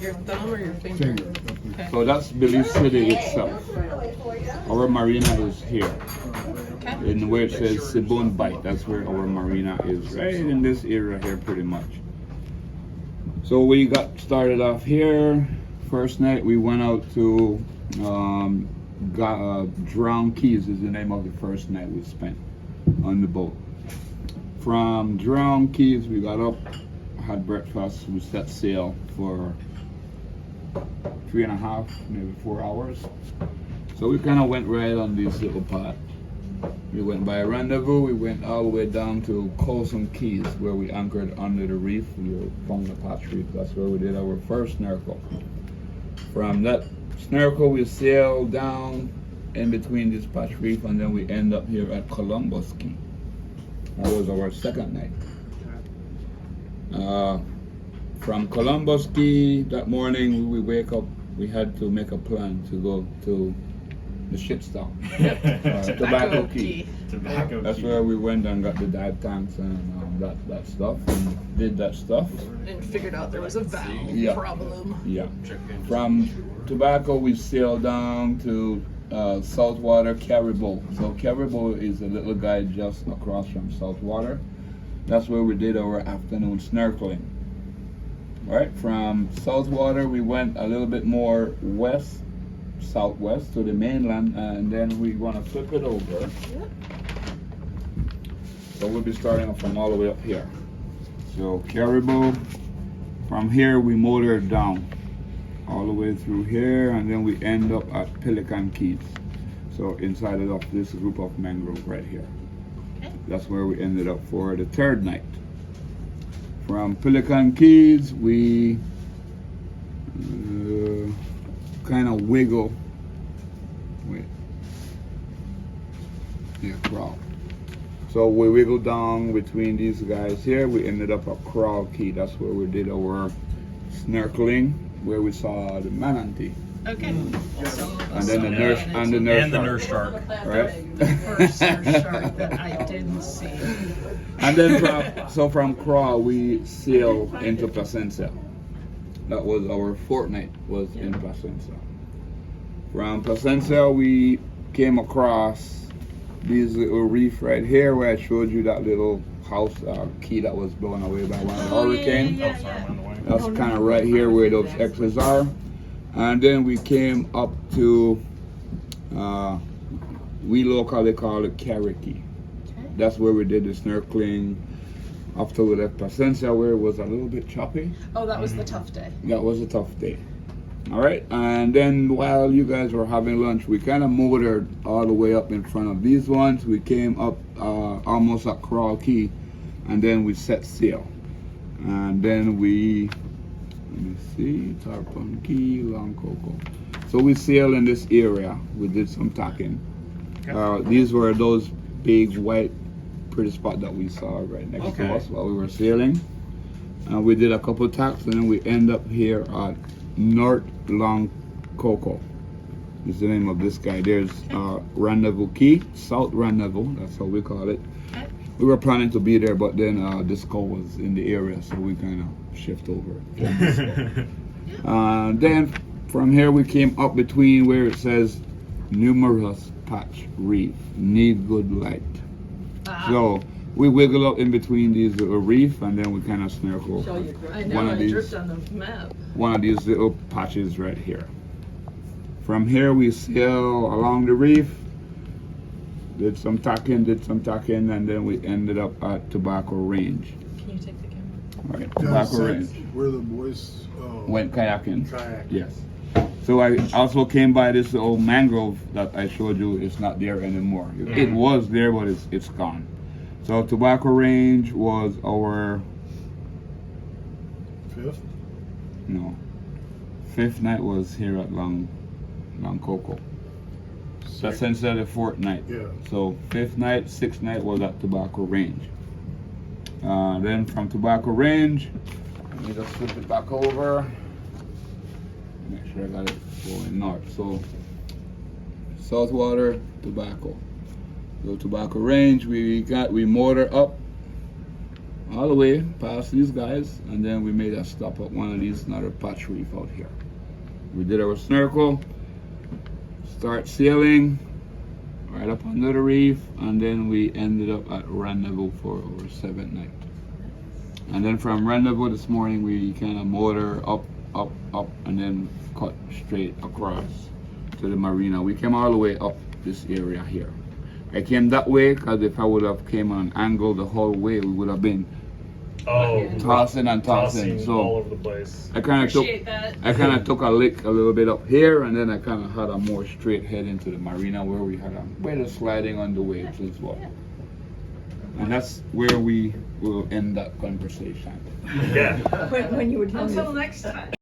Your thumb or your finger? Finger. Okay. So that's Belize City itself. Our marina is here. Okay. In where it says Sibon Bight, that's where our marina is, right in this area here pretty much. So we got started off here. First night we went out to Drown Keys is the name of the first night we spent on the boat. From Drown Keys we got up, had breakfast, we set sail for 3.5, maybe 4 hours. So we kind of went right on this little part. We went by Rendezvous, we went all the way down to Colson Keys where we anchored under the reef. We found the Patch Reef. That's where we did our first snorkel. From that snorkel we sailed down in between this Patch Reef and then we end up here at Columbus Key. That was our second night. From Columbus Key that morning we wake up, we had to make a plan to go to the ship stop. Tobacco Key. Tobacco That's Key. where we went and got the dive tanks and that stuff and did that stuff. And figured out there was a valve Yeah. problem. Yeah. From Tobacco we sailed down to Saltwater Caribou. So Caribou is a little guy just across from Saltwater. That's where we did our afternoon snorkeling. Right, from Saltwater we went a little bit more southwest to the mainland, and then we want to flip it over. Yep. So we'll be starting from all the way up here. So Caribou, from here we motored down all the way through here, and then we end up at Pelican Keys. So inside of this group of mangrove right here. Okay. That's where we ended up for the third night. From Pelican Keys, we kind of wiggle. Wait. Yeah, crawl. So we wiggle down between these guys here. We ended up at Crawl Key. That's where we did our snorkeling, where we saw the manatee. Okay. And then the nurse shark. Right? The first nurse shark that I didn't see. And then from Crawl we sailed into Placencia. That was our fortnight was in Placencia. From Placencia we came across these little reef right here where I showed you that little house key that was blown away by one of the hurricanes. That's kind of right here where those X's are. And then we came up to we locally call it Carrickey. That's where we did the snorkeling after we left Placencia, where it was a little bit choppy. Oh, that was the tough day. That was a tough day. All right, and then while you guys were having lunch, we kind of motored all the way up in front of these ones. We came up almost at Crawl Key, and then we set sail. And then we, let me see, Tarpon Key, Long Coco. So we sailed in this area. We did some tacking. These were those big white pretty spot that we saw right next to us while we were sailing. We did a couple tacks and then we end up here at North Long Coco. Is the name of this guy. There's Rendezvous Key, South Rendezvous, that's how we call it. Okay. We were planning to be there, but then this call was in the area, so we kind of shift over. Then from here we came up between where it says numerous patch reef, need good light. So we wiggle up in between these little reef and then we kind of snorkel I know, I dripped on the map. one of these little patches right here. From here we sail along the reef, did some tacking, and then we ended up at Tobacco Range. Can you take the camera? All right, Tobacco Range. Where the boys Went kayaking. kayak. Yes. So I also came by this old mangrove that I showed you. It's not there anymore. It was there, but it's gone. So Tobacco Range was our fifth night was here at Long Coco. That's essentially the fourth night. Yeah. So fifth night, sixth night was at Tobacco Range. Then from Tobacco Range, let me just flip it back over. Make sure I got it going north. So Saltwater, Tobacco. So Tobacco Range, we motor up all the way past these guys, and then we made a stop at one of these another patch reef out here. We did our snorkel, start sailing right up under the reef, and then we ended up at Rendezvous for our 7th night. And then from Rendezvous this morning, we kind of motor up, and then cut straight across to the marina. We came all the way up this area here. I came that way because if I would have came on an angle the whole way, we would have been tossing and tossing. So all over the place. I kind of took a lick a little bit up here, and then I kind of had a more straight head into the marina where we had a bit of sliding on the waves as well. And that's where we will end that conversation. Yeah. When you were telling Until me next time.